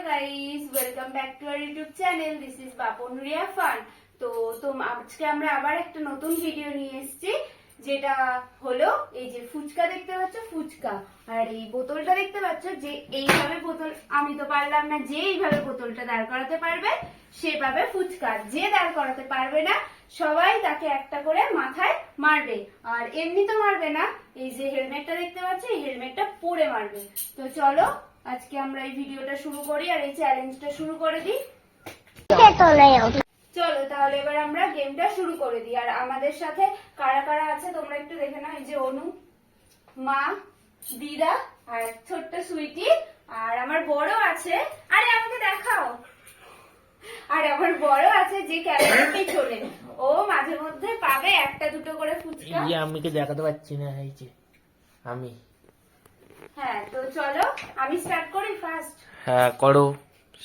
Guys, welcome back to our YouTube channel. This is Bapan Riya fun. তো আজকে আমরা আবার একটা নতুন ভিডিও নিয়ে এসেছি, যেটা হলো এই যে ফুচকা দেখতে পাচ্ছ, ফুচকা। আর এই বোতলটা দেখতে পাচ্ছ, যে এইভাবে বোতল আমি তো পারলাম না, যে এইভাবে বোতলটা দাঁড় করাতে পারবে সেভাবে ফুচকা, যে দাঁড় করাতে পারবে না সবাই তাকে একটা করে মাথায় মারবে। আর এমনি তো মারবে না, এই যে হেলমেটটা দেখতে পাচ্ছ, এই হেলমেটটা পরে মারবে। তো চলো আজকে আমরা এই ভিডিওটা শুরু করি আর এই চ্যালেঞ্জটা শুরু করে দিই। চলো তাহলে এবার আমরা গেমটা শুরু করে দিই। আর আমাদের সাথে কারা কারা আছে তোমরা একটু দেখে নাও। এই যে অনু, মা, দিদা আর ছোট্ট সুইটি, আর আমার বড় আছে। আরে আমাকে দেখাও। আর আমার বড় আছে যে ক্যামেরার পেছনে, ও মাঝে মধ্যে পাবে একটা দুটো করে ফুচকা। আমিকে দেখাতে পাচ্ছি না, এই যে আমি। হ্যাঁ, তো চলো আমি স্টার্ট করি ফার্স্ট। হ্যাঁ করো,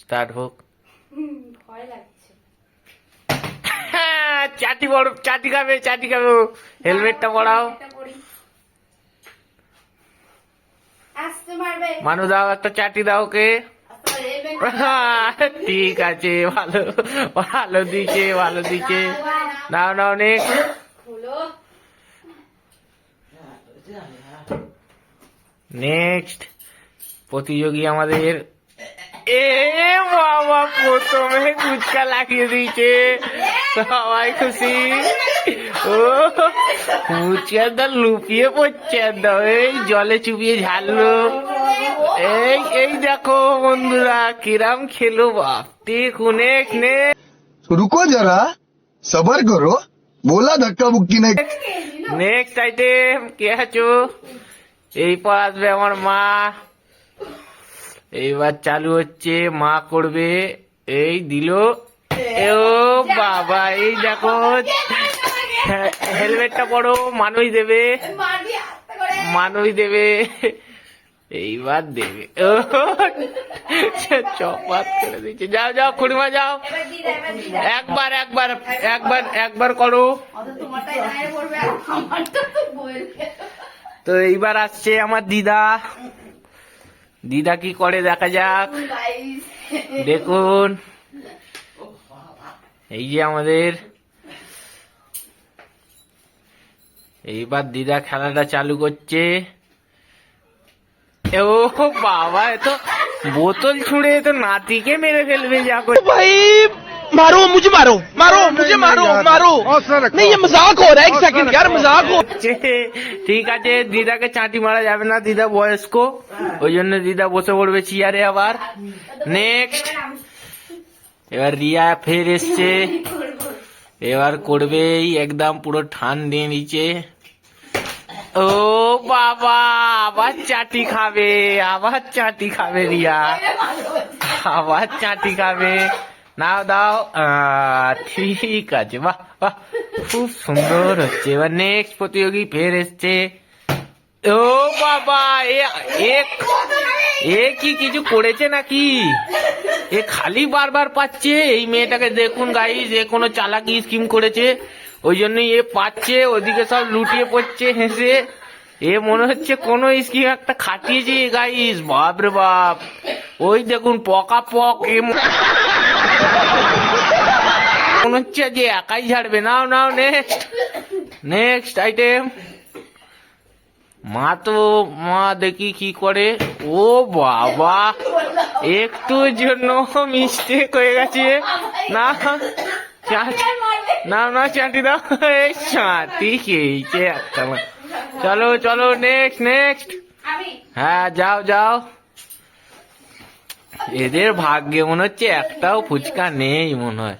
স্টার্ট হোক। ভয় লাগছে। চাটি বড়, চাটি খাবে, চাটি খাবে। হেলমেটটা পরাও। আসতে মারবে। মানু দাও, একটা চাটি দাও ওকে। ঠিক আছে, ভালো ভালো দিচ্ছে, ভালো দিচ্ছে। নাও নাও, নেক্সট। নেক্সট প্রতিযোগী আমাদের। এ বাবা, প্রথমে ফুচকা লাগিয়ে দিয়েছে, সবাই খুশি। ও ফুচকা দা লুপিয়ে পড়ছে একদম, এই জলে চুপিয়ে ঝাললো। এই এই দেখো বন্ধুরা কিরাম খেলো, বাপটি খুনেক। নে रुको जरा सबर करो, बोला धक्का बुक्की नहीं। নেক্সট আইটেম কে আছো? এইবার আসবে আমার মা। এইবার চালু হচ্ছে, মা করবে। এই দিল, ও বাবা, এই দেখো হেলমেটটা পরো, মানুষ দেবে, মানুষ দেবে, এইবার দেবে। ও চপাত করে দিচ্ছে। যাও যাও খুড়িমা যাও, একবার একবার একবার একবার করো। তো এইবার আসছে আমার দিদা। দিদা কি করে দেখা যাক, দেখুন। এই যে আমাদের এইবার দিদা খেলাটা চালু করছে। ও বাবা, এত বোতল ছুঁড়ে তো নাতিকে মেরে ফেলবে। যা করে भाई मारो मुझे, मारो मारो मुझे, मारो मारो। नहीं ये मजाक हो रहा है, एक सेकंड यार, मजाक हो। ঠিক আছে, দিদাকে চাটি মারা যাবে না, দিদা বয়স্ক, ওই জন্য দিদা বসে পড়বে চেয়ারে আবার। নেক্সট এবার রিয়া ফের এসছে, এবার করবেই একদম পুরো ঠান দিয়ে নিচে। ও বাবা, আবার চাটি খাবে, আবার চাটি খাবে রিয়া, আবার চাটি খাবে। নাও দাও, ঠিক আছে, বাহ বাহ, খুব সুন্দর হচ্ছে। এবার নেক্সট প্রতিযোগী ফের এসছে। ও বাবা, এ কি কিছু করেছে নাকি? এ খালি বারবার পাচ্ছে। এই মেয়েটাকে দেখুন গাইস, এ কোনো চালাকি স্কিম করেছে, ওই জন্যই এ পাচ্ছে, ওদিকে সব লুটিয়ে পড়ছে হেসে। এ মনে হচ্ছে কোনো স্কিম একটা খাটিয়েছে গাইস, বাপ রে বাপ। ওই দেখুন পকা পক, এ মনে হচ্ছে যে একাই ঝাড়বে। নাও নাও, নেক্সট নেক্সট আইটেম। মা দেখি কি করে। ও বাবা, একটুর জন্য মিস্টেক হয়ে গেছে। না না না, চাটি দাও, এই চাটি খেয়েছে একটা। চলো চলো, নেক্সট নেক্সট। হ্যাঁ যাও যাও। এদের ভাগ্যে মনে হচ্ছে একটাও ফুচকা নেই, মনে হয়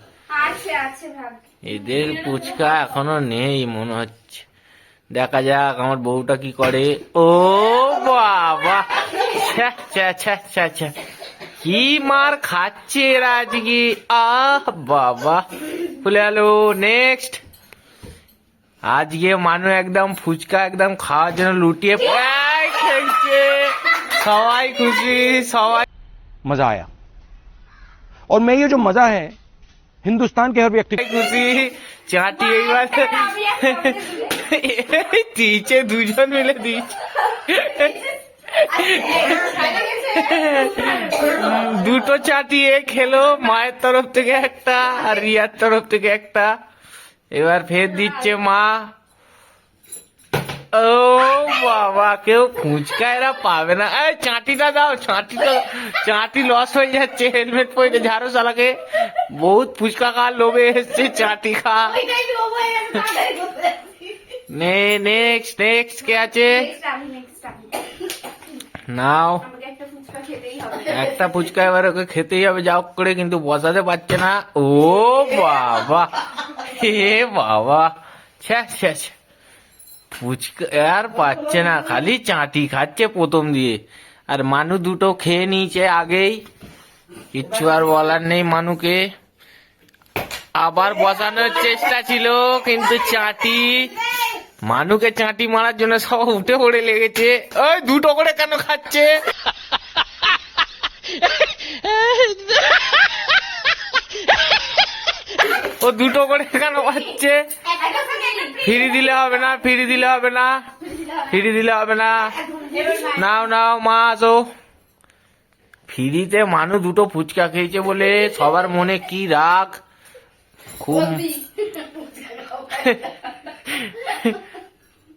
এদের ফুচকা এখনো নেই মনে হচ্ছে। দেখা যাক আমার বউটা কি করে। ও বাবা, কি মার খাচ্ছে এরা আজকে। বাবা খুলে গেলো। নেক্সট আজকে মানু একদম ফুচকা একদম খাওয়ার জন্য লুটিয়ে খেলছে, সবাই খুশি, সবাই मजा आया। और मैं ये जो मजा है हिंदुस्तान के हर व्यक्ति খুশি। চাটি এইবার দিচ্ছে, দুজন মিলে দিচ্ছে। দুটো চাটি এ খেলো, মায়ের তরফ থেকে একটা আর রিয়ার তরফ থেকে একটা। এবার ফের দিচ্ছে মা। ও বাবা, কেউ ফুচকা এরা পাবে না। এই চাটিটা দাও, চাটি লস হয়ে যাচ্ছে, হেলমেট পরে ঝাড়ু চালাকে। বহুত ফুচকা খাওয়ার লোভে এসছে, চাটি খা। নেক্সট কে আছে? নাও একটা ফুচকা, এবার ওকে খেতেই হবে যা হোক করে, কিন্তু বসাতে পারছে না। ও বাবা, হে বাবা, ছ্যা ছ্যা ছ্যা। ফুচকা আর পাচ্ছে না, খালি চাটি খাচ্ছে প্রথম দিয়ে। আর মানু দুটো খেয়ে নিয়েছে আগেই, কিচ্ছু আর বলার নেই মানুকে। আবার বসানোর চেষ্টা ছিল, কিন্তু চাটি, মানুকে চাটি মারার জন্য সব উঠে পড়ে লেগেছে। ওই দুটো করে কেন খাচ্ছে? ও দুটো করে কেন খাচ্ছে? ফিরি দিলে হবে না, ফিরি দিলে হবে না, ফিরি দিলে হবে না। নাও নাও মা, আসো। ফ্রিতে মানু দুটো ফুচকা খেয়েছে বলে সবার মনে কি রাগ। খুব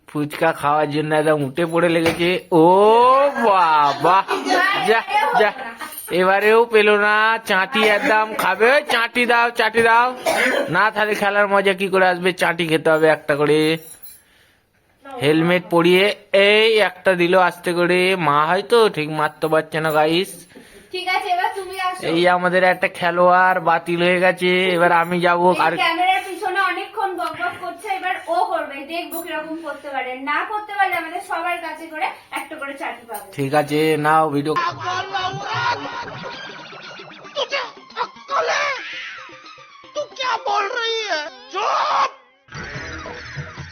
ফুচকা খাওয়ার জন্য একদম উঠে পড়ে লেগেছে। ও বাবা, যা যা, এবারেও পেলো না। চাটি একদম খাবে। চাটি দাও, চাটি দাও। না তাহলে খেলার মজা কি করে আসবে? চাটি খেতে হবে একটা করে। হেলমেট পরিয়ে এই একটা দিল আস্তে করে। মা হয়তো ঠিক মারতে পারছে না গাইস। ঠিক আছে, এবার তুমি আসো। এই আমাদের একটা খেলোয়াড় বাতিল হয়ে গেছে, এবার আমি যাবো। আর ক্যামেরার পিছনে অনেকক্ষণ বকবক করছে, এবার ও করবে, দেখবো কিরকম করতে পারে। না করতে পারলে আমাদের সবার কাছে করে একটা করে চাটি পাবে। ঠিক আছে, নাও ভিডিও। तू क्या बोल रही है? चुप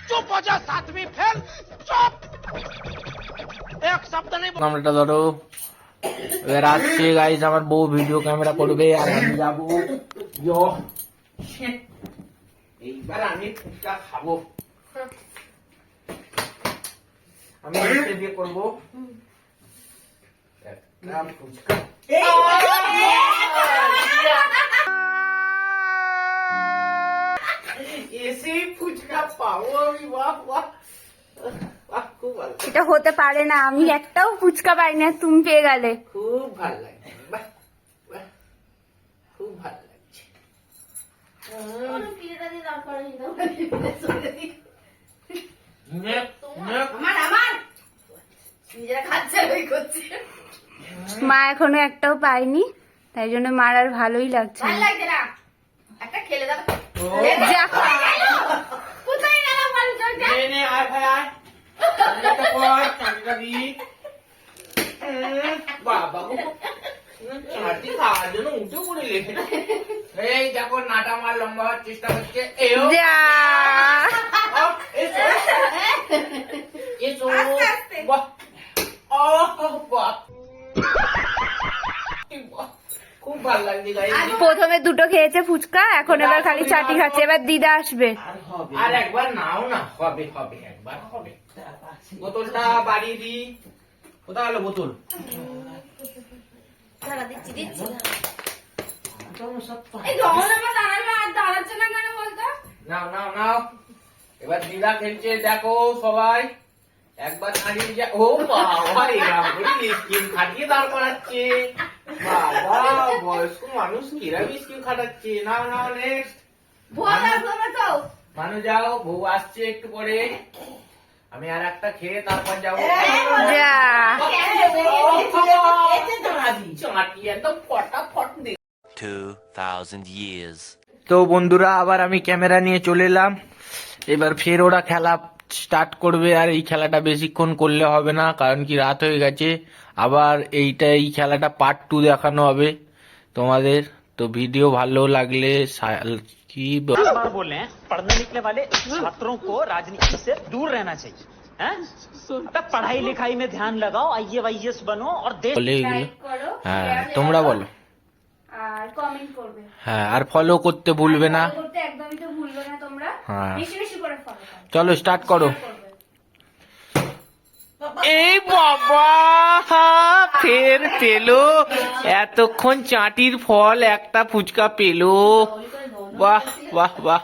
चुप हो जा, सातवीं फेल, चुप। एक शब्द नहीं। ক্যামেরাটা ধরো। এবার আসছে গাইস, আমার বউ ভিডিও ক্যামেরা করবে আর আমি যাবো। এইবার আমি ফুচকা খাবো। আমি এসে দিয়ে করবো একটা ফুচকা। এসেই ফুচকা পাবো আমি। বাহ বাহ বাহ, খুব ভালো, এটা হতে পারে না, আমি একটাও ফুচকা পাই না, তুমি পেয়ে গেলে। খুব ভালো লাগছে। বাহ বাহ, খুব ভালো লাগছে। মা এখনো একটাও পাইনি, তাই জন্য মার আর ভালোই লাগছে না। যা। কোথায় গেল মানুষটা? নে নে, আয় ভাই আয়। চাটিটা কর, চাটিটা দি। বাবা গো, চাটি খাওয়ার জন্য উঠে পড়ে লেগে। এই দেখো নাটা মার লম্বা হওয়ার চেষ্টা করছে। এও যা। এসো এসো। বাহ, ও বাহ, খুব ভালো লাগছে গাইস। প্রথমে দুটো খেয়েছে ফুচকা, এখন এবার খালি চাটি খাচ্ছে। এবার দিদা আসবে। আর একবার নাও না, হবে হবে, একবার হবে। বোতলটা বাড়িয়ে দি। কোথায় গেল বোতল? নাও নাও নাও। এবার দিদা খেলছে, দেখো সবাই একবার দাঁড়িয়ে যা। ও বাবা, এরকম করে স্কিম খাটিয়ে দাঁড় করাচ্ছে। বাবা, বয়স্ক মানুষ কিরকম স্কিম খাটাচ্ছে। নাও নাও, নেক্সট। মানু যাও, বউ আসছে একটু পরে। আমি আর একটা খেয়ে তারপর যাবো। যা। চাটি একদম ফটাফট দে। 2000 years. তো বন্ধুরা, আবার আমি ক্যামেরা নিয়ে চলে এলাম। এবার ফের ওরা খেলা স্টার্ট করবে, আর এই খেলাটা বেশিক্ষণ করলে হবে না, কারণ কি রাত হয়ে গেছে। আবার এই খেলাটা পার্ট 2 দেখানো হবে তোমাদের। তো ভিডিও ভালো লাগলে কি बार बोल रहे हैं, पढ़ने लिखने वाले छात्रों को राजनीति से दूर रहना चाहिए। हैं? अबे पढ़ाई लिखाई में ध्यान लगाओ, IAS बनो और देश। বলে এগুলো। লাইক করো, হ্যাঁ, শেয়ার তোমরা করো, বলো। আর কমেন্ট করবে। হ্যাঁ, আর ফলো করতে ভুলবে না। follow করতে একদমই তো ভুলবে না তোমরা। হ্যাঁ। বেশি বেশি করে ফলো করো। চলো স্টার্ট করো। করবে। এই বাবা, ফের পেলো, এতক্ষণ চাটির ফল একটা ফুচকা পেলো। বাহ বাহ বাহ,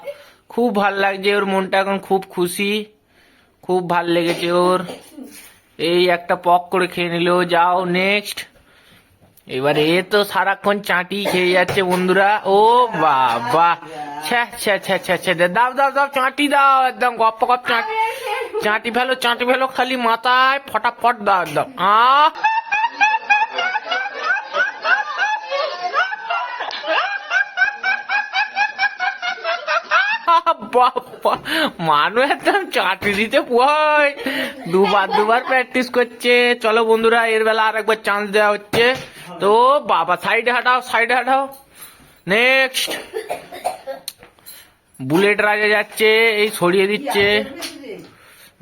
খুব ভাল লাগছে, ওর মনটা এখন খুব খুশি, খুব ভাল লেগেছে ওর। এই একটা পক করে খেয়ে নিল। যাও নেক্সট। এবার এ তো সারাক্ষণ চাটি খেয়ে যাচ্ছে বন্ধুরা। ও বাবা, ছ্যা ছ্যা ছ্যা ছ্যা ছ্যা, দাও দাও দাও, চাটি দাও, একদম গপ গপ চাটি, চাটি ফেলো খালি মাথায়, ফটাফট দাও একদম। বাবা, মানুষ একদম চাটি দিতে পোয়, দুবার প্র্যাকটিস করছে। চলো বন্ধুরা, এর বেলা আর একবার চান্স দেওয়া হচ্ছে। তো বাবা, সাইডে হাঁটাও। নেক্সট। বুলেট রাজা যাচ্ছে, এই সরিয়ে দিচ্ছে।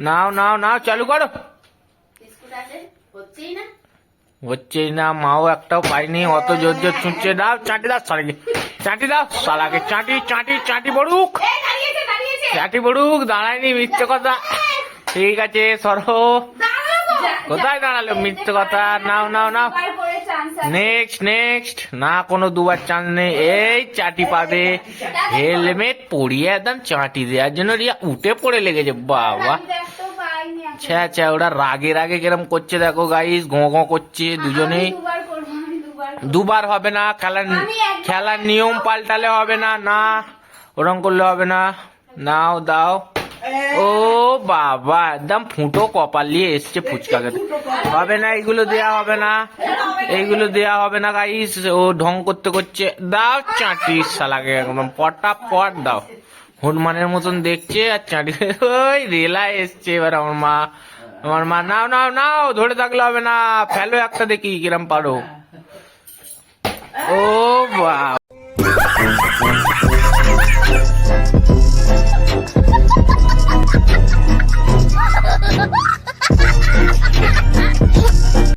নাও চালু করো। বিস্কুট আছে, হচ্ছেই না। হচ্ছেই না, মাও একটাও পাইনি, অত জোর ছুঁচছে। দাও চাটি দাও, চাটি দাও শালাকে, চাটি বড়ুক, চাটি বড়ুক, দাঁড়ায়নি, মিথ্যে কথা। ঠিক আছে, সরো। কোথায় দাঁড়ালো, মিথ্যে কথা। নাও দুবার করে চান্স আছে। নেক্সট। না, কোনো দুবার চান্স নেই। এই চাটি পাবে, হেলমেট পরিয়ে একদম চাটি দেওয়ার জন্য রিয়া উঠে পড়ে লেগেছে। বাবা, আমি তো একটাও পাইনি এখন। ছ্যা, ওরা রাগে কিরম করছে দেখো গাইস, গো করছে দুজনেই। আমি দুবার করবো, আমি দুবার করবো। দুবার হবে না, খেলার নিয়ম পাল্টালে হবে না, ওরম করলে হবে না। নাও দাও। ও বাবা, একদম ফুটো কপাল নিয়ে এসছে ফুচকা খেতে। হবে না, এইগুলো দেয়া হবে না গাইস। ও ঢং করছে। দাও চাটি শালাকে, একদম পটাপট দাও। হনুমানের মতন দেখছে আর চাটি। ওই রেলা এসছে এবার আমার মা। নাও, ধরে থাকলে হবে না, ফেলো একটা, দেখি কিরম পারো। ও বাবা।